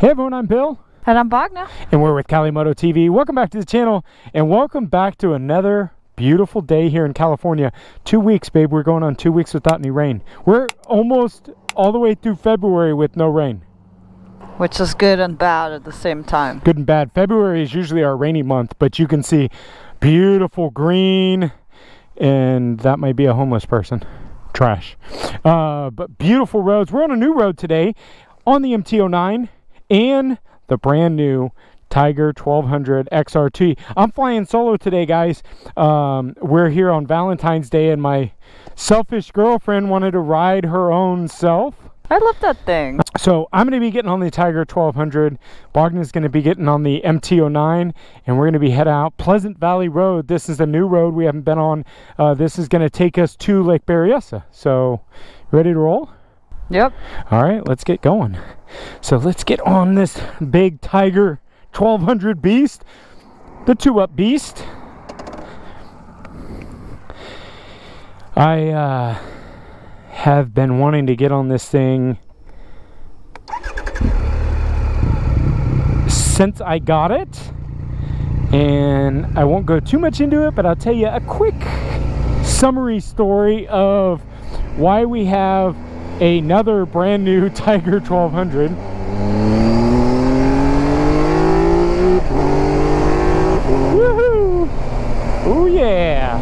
Hey everyone, I'm Bill. And I'm Bogna. And we're with Cali Moto TV. Welcome back to the channel, and welcome back to another beautiful day here in California. 2 weeks, babe. We're going on 2 weeks without any rain. We're almost all the way through February with no rain. Which is good and bad at the same time. Good and bad. February is usually our rainy month, but you can see beautiful green, and that might be a homeless person. Trash. But beautiful roads. We're on a new road today on the MT-09 and the brand new Tiger 1200 XRT. I'm flying solo today, guys. We're here on Valentine's Day, and my selfish girlfriend wanted to ride her own self. I love that thing. So I'm going to be getting on the Tiger 1200. Bogna's going to be getting on the MT-09, and we're going to be heading out Pleasant Valley Road. This is a new road we haven't been on. This is going to take us to Lake Berryessa. So, ready to roll? Yep. All right, let's get going. So let's get on this big Tiger 1200 beast, the 2-up beast. I have been wanting to get on this thing since I got it, and I won't go too much into it, but I'll tell you a quick summary story of why we have another brand new Tiger 1200. Woohoo! Oh yeah!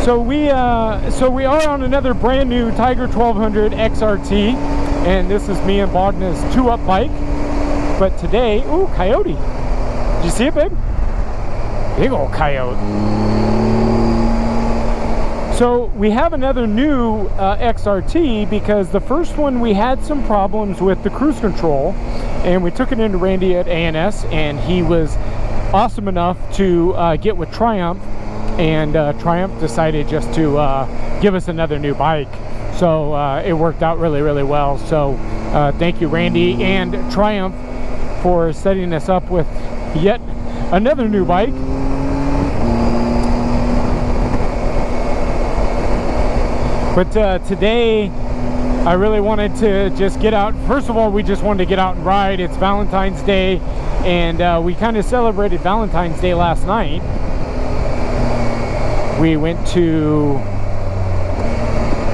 So we are on another brand new Tiger 1200 XRT, and this is me and Bogna's 2-up bike. But today, ooh, coyote! Did you see it, babe? Big old coyote. So we have another new XRT because the first one we had some problems with the cruise control, and we took it into Randy at ANS, and he was awesome enough to get with Triumph, and Triumph decided just to give us another new bike. So it worked out really, really well. So thank you, Randy and Triumph, for setting us up with yet another new bike. But today, I really wanted to just get out. First of all, we just wanted to get out and ride. It's Valentine's Day, and we kind of celebrated Valentine's Day last night. We went to,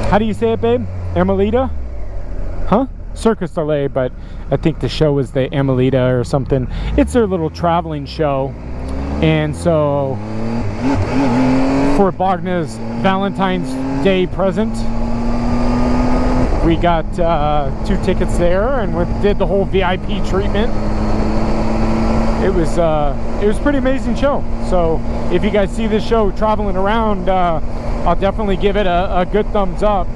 how do you say it, babe? Amelita? Huh? Circus Soleil, but I think the show was the Amelita or something. It's their little traveling show. And so, for Bogna's Valentine's Day present, we got 2 tickets there, and we did the whole VIP treatment. It was a pretty amazing show. So if you guys see this show traveling around, I'll definitely give it a good thumbs up.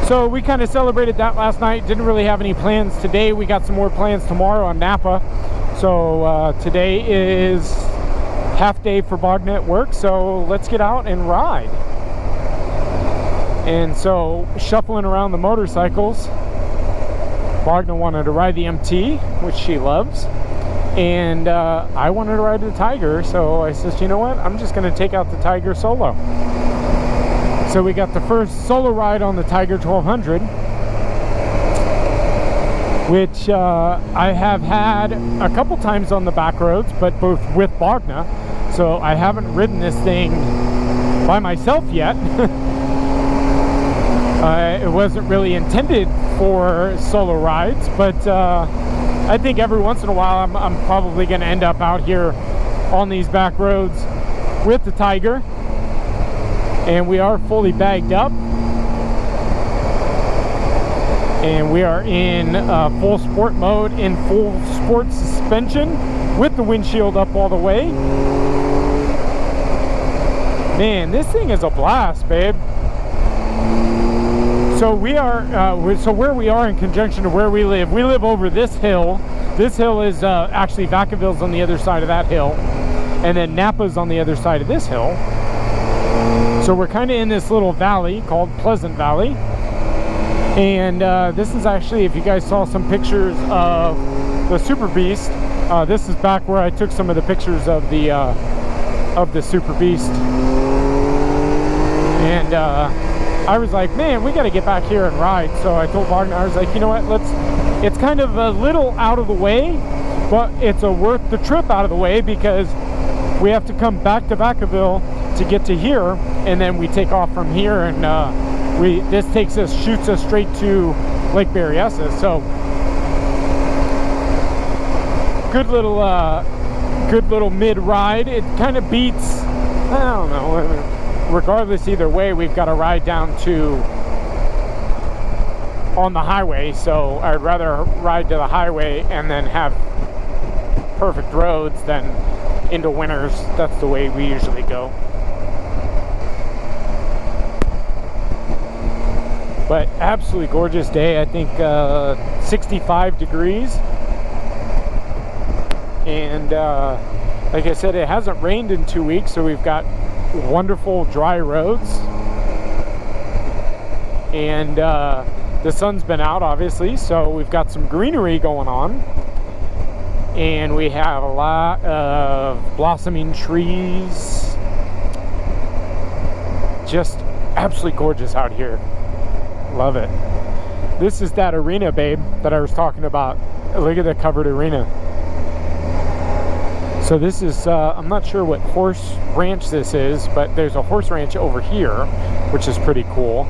So we kind of celebrated that last night. Didn't really have any plans today. We got some more plans tomorrow on Napa. So today is half day for Bogna at work, so let's get out and ride. And so, shuffling around the motorcycles, Bogna wanted to ride the MT, which she loves, and I wanted to ride the Tiger, so I said, you know what, I'm just going to take out the Tiger solo. So we got the first solo ride on the Tiger 1200, which I have had a couple times on the back roads, but both with Bogna. So I haven't ridden this thing by myself yet. It wasn't really intended for solo rides, but I think every once in a while I'm probably going to end up out here on these back roads with the Tiger. And we are fully bagged up. And we are in full sport mode, in full sport suspension with the windshield up all the way. Man, this thing is a blast, babe. So we are, so where we are in conjunction to where we live over this hill. This hill is actually Vacaville's on the other side of that hill, and then Napa's on the other side of this hill. So we're kind of in this little valley called Pleasant Valley. And this is actually, if you guys saw some pictures of the Super Beast, this is back where I took some of the pictures of the Super Beast. And I was like, man, we got to get back here and ride. So I told Bogna, I was like, you know what, it's kind of a little out of the way, but it's worth the trip out of the way, because we have to come back to Vacaville to get to here, and then we take off from here, and this shoots us straight to Lake Berryessa. So good little mid ride. It kind of beats, I don't know, regardless, either way, we've got to ride down to on the highway. So I'd rather ride to the highway and then have perfect roads than into winters. That's the way we usually go. But absolutely gorgeous day. I think 65 degrees. And like I said, it hasn't rained in 2 weeks, so we've got wonderful dry roads. And the sun's been out, obviously, so we've got some greenery going on. And we have a lot of blossoming trees. Just absolutely gorgeous out here. Love it. This is that arena, babe, that I was talking about. Look at the covered arena. So this is, I'm not sure what horse ranch this is, but there's a horse ranch over here, which is pretty cool.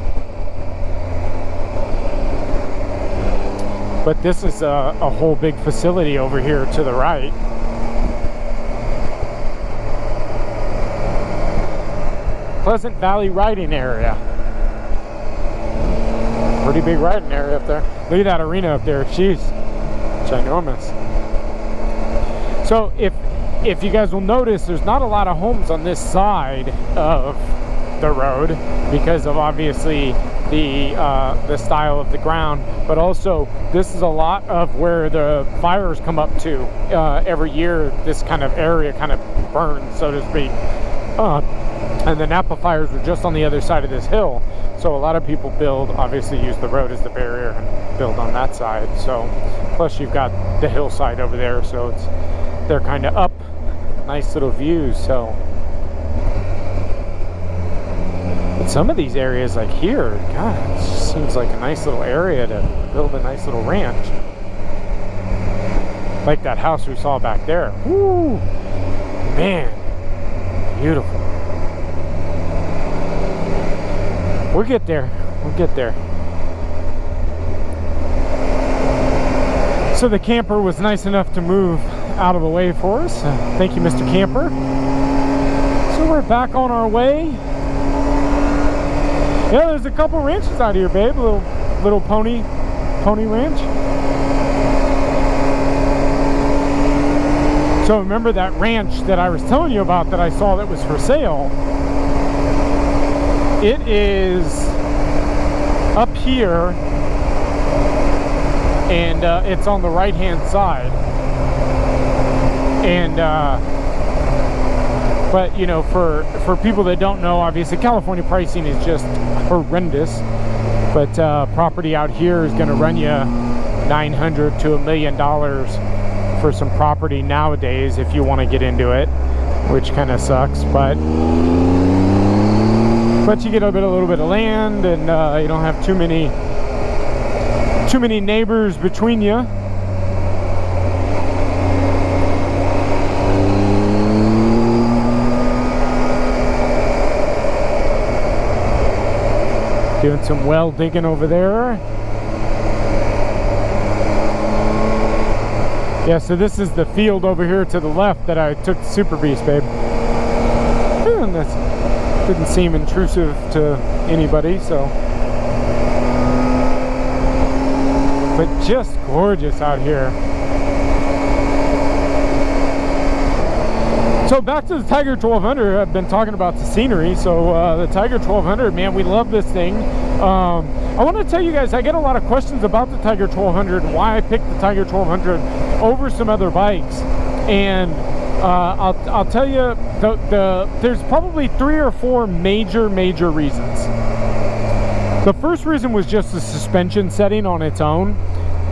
But this is a whole big facility over here to the right. Pleasant Valley riding area. Pretty big riding area up there. Look at that arena up there. Jeez, ginormous. So if you guys will notice, there's not a lot of homes on this side of the road because of obviously the style of the ground, but also this is a lot of where the fires come up to every year. This kind of area kind of burns, so to speak, and the Napa fires are just on the other side of this hill. So a lot of people obviously use the road as the barrier and build on that side. So plus you've got the hillside over there, so they're kind of up. Nice little views. So but some of these areas like here, God, it just seems like a nice little area to build a nice little ranch. Like that house we saw back there. Woo! Man, beautiful. We'll get there. We'll get there. So the camper was nice enough to move out of the way for us. Thank you, Mr. Camper. So we're back on our way. Yeah, there's a couple ranches out here, babe. Little pony ranch. So remember that ranch that I was telling you about that I saw that was for sale? It is up here, and it's on the right hand side. And but you know, for people that don't know, obviously California pricing is just horrendous, but property out here is going to run you $900 to $1 million for some property nowadays if you want to get into it, which kind of sucks, but you get a little bit of land, and you don't have too many neighbors between you. Doing some well digging over there. Yeah, so this is the field over here to the left that I took the Super Beast, babe. And that didn't seem intrusive to anybody, so. But just gorgeous out here. So back to the Tiger 1200. I've been talking about the scenery. So the Tiger 1200, man, we love this thing. I want to tell you guys, I get a lot of questions about the Tiger 1200 and why I picked the Tiger 1200 over some other bikes. And I'll tell you, there's probably 3 or 4 major reasons. The first reason was just the suspension setting on its own.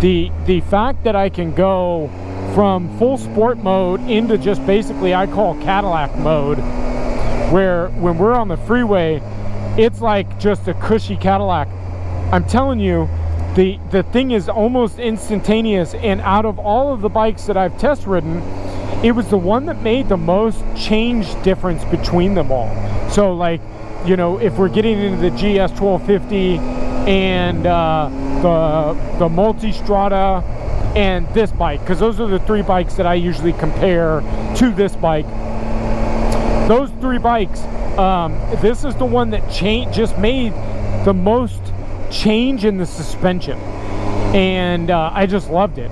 The fact that I can go from full sport mode into just basically I call Cadillac mode, where when we're on the freeway, it's like just a cushy Cadillac. I'm telling you, the thing is almost instantaneous, and out of all of the bikes that I've test ridden, it was the one that made the most change difference between them all. So like, you know, if we're getting into the GS 1250 and the Multistrada and this bike, because those are the three bikes that I usually compare to this bike. Those three bikes, this is the one that just made the most change in the suspension, and I just loved it.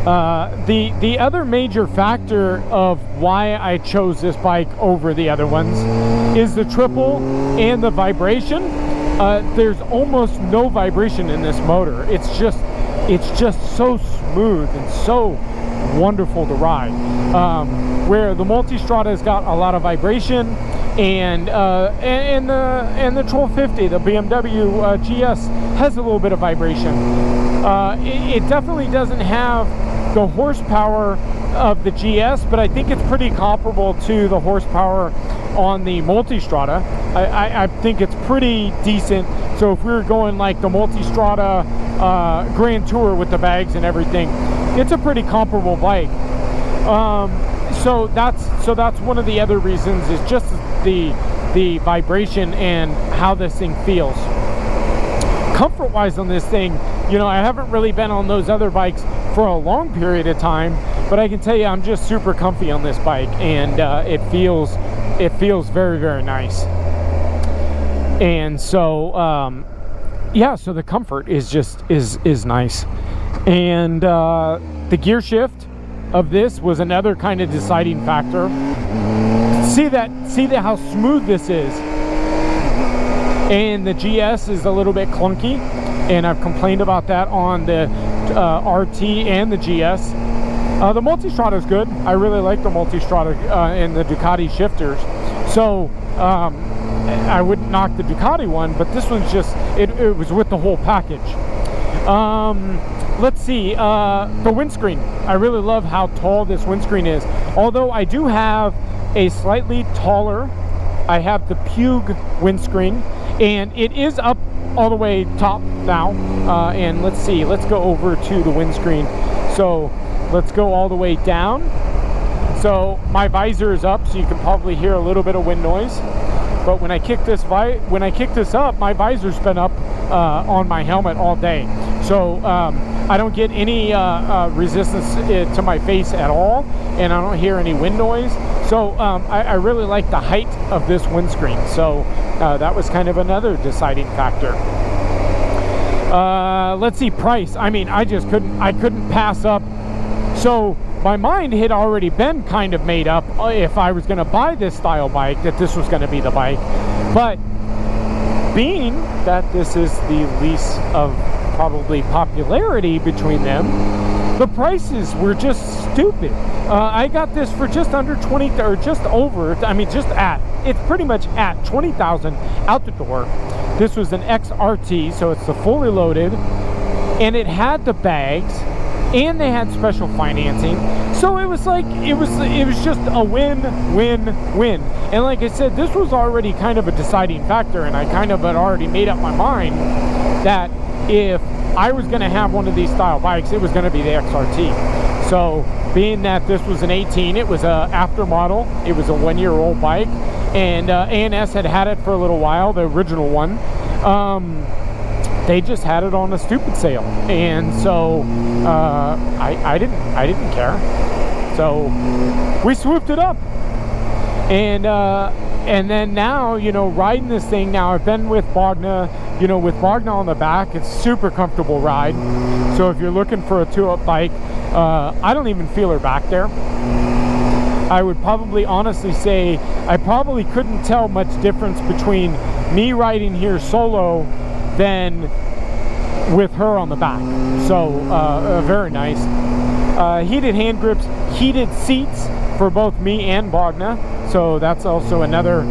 The other major factor of why I chose this bike over the other ones is the triple and the vibration. There's almost no vibration in this motor. It's just so smooth and so wonderful to ride. Where the Multistrada has got a lot of vibration, and the 1250, the BMW GS, has a little bit of vibration. It definitely doesn't have the horsepower of the GS, but I think it's pretty comparable to the horsepower on the Multistrada. I think it's pretty decent. So if we were going like the Multistrada Grand Tour with the bags and everything, it's a pretty comparable bike. So that's one of the other reasons, is just the vibration and how this thing feels. Comfort-wise on this thing, you know, I haven't really been on those other bikes for a long period of time, but I can tell you I'm just super comfy on this bike, and it feels very, very nice. And so yeah, so the comfort is nice, and the gear shift of this was another kind of deciding factor. See how smooth this is. And the GS is a little bit clunky, and I've complained about that on the RT and the GS. The Multistrada is good. I really like the Multistrada and the Ducati shifters. So I wouldn't knock the Ducati one, but this one's just, it was with the whole package. Let's see, the windscreen. I really love how tall this windscreen is. Although I do have a slightly taller, I have the Pugue windscreen, and it is up all the way top now. And let's see, let's go over to the windscreen. So let's go all the way down. So my visor is up, so you can probably hear a little bit of wind noise. But when I kick this up, my visor's been up on my helmet all day. So I don't get any resistance to my face at all, and I don't hear any wind noise. So I really like the height of this windscreen. So that was kind of another deciding factor. Let's see, price. I mean, I couldn't pass up. So my mind had already been kind of made up, if I was going to buy this style bike, that this was going to be the bike. But being that this is the least of probably popularity between them, the prices were just stupid. I got this for just under 20, or just over, I mean, it's pretty much at 20,000 out the door. This was an XRT, so it's the fully loaded, and it had the bags, and they had special financing. So it was like, it was just a win. And like I said, this was already kind of a deciding factor, and I kind of had already made up my mind that if I was going to have one of these style bikes, it was going to be the XRT. So being that this was an 18, it was a after model, it was a 1-year-old bike, and A&S had it for a little while, the original one. They just had it on a stupid sale, and so I didn't care. So we swooped it up, and then now, you know, riding this thing now, I've been with Bogna. You know, with Bogna on the back, it's super comfortable ride. So if you're looking for a two-up bike, I don't even feel her back there. I would probably honestly say I probably couldn't tell much difference between me riding here solo than with her on the back. So very nice. Heated hand grips, heated seats for both me and Bogna. So that's also another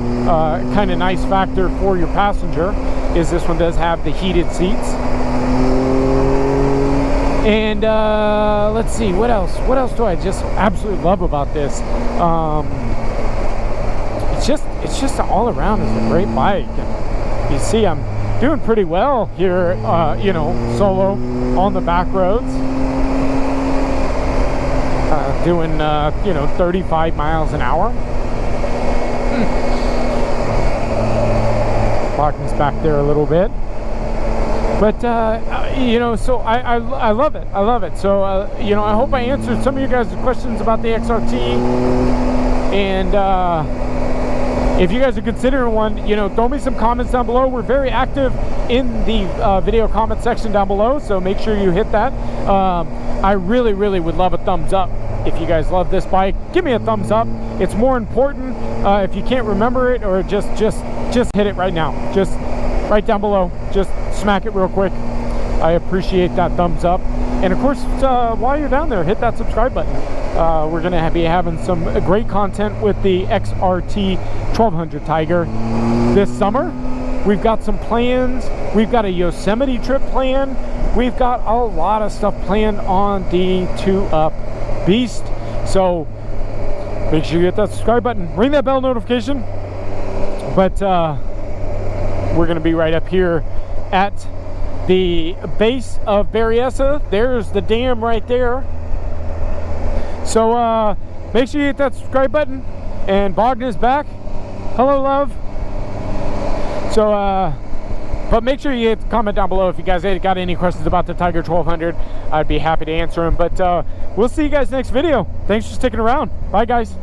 kind of nice factor for your passenger, is this one does have the heated seats. And let's see, what else do I just absolutely love about this? It's just all around is a great bike. And, You see, I'm doing pretty well here, you know, solo on the back roads. Doing, you know, 35 miles an hour. Bogna's back there a little bit. But, you know, so I love it. I love it. So, you know, I hope I answered some of you guys' questions about the XRT. And if you guys are considering one, you know, throw me some comments down below. We're very active in the video comment section down below, so make sure you hit that. I really, really would love a thumbs up. If you guys love this bike, give me a thumbs up. It's more important if you can't remember it, or just hit it right now. Just right down below. Just smack it real quick. I appreciate that thumbs up. And of course, while you're down there, hit that subscribe button. We're going to be having some great content with the XRT 1200 Tiger this summer. We've got some plans. We've got a Yosemite trip planned. We've got a lot of stuff planned on the 2-Up Beast. So make sure you hit that subscribe button, ring that bell notification. But we're going to be right up here at the base of Berryessa. There's the dam right there. So make sure you hit that subscribe button. And Bogna's back. Hello, love. So but make sure you comment down below if you guys got any questions about the Tiger 1200. I'd be happy to answer them. But we'll see you guys next video. Thanks for sticking around. Bye, guys.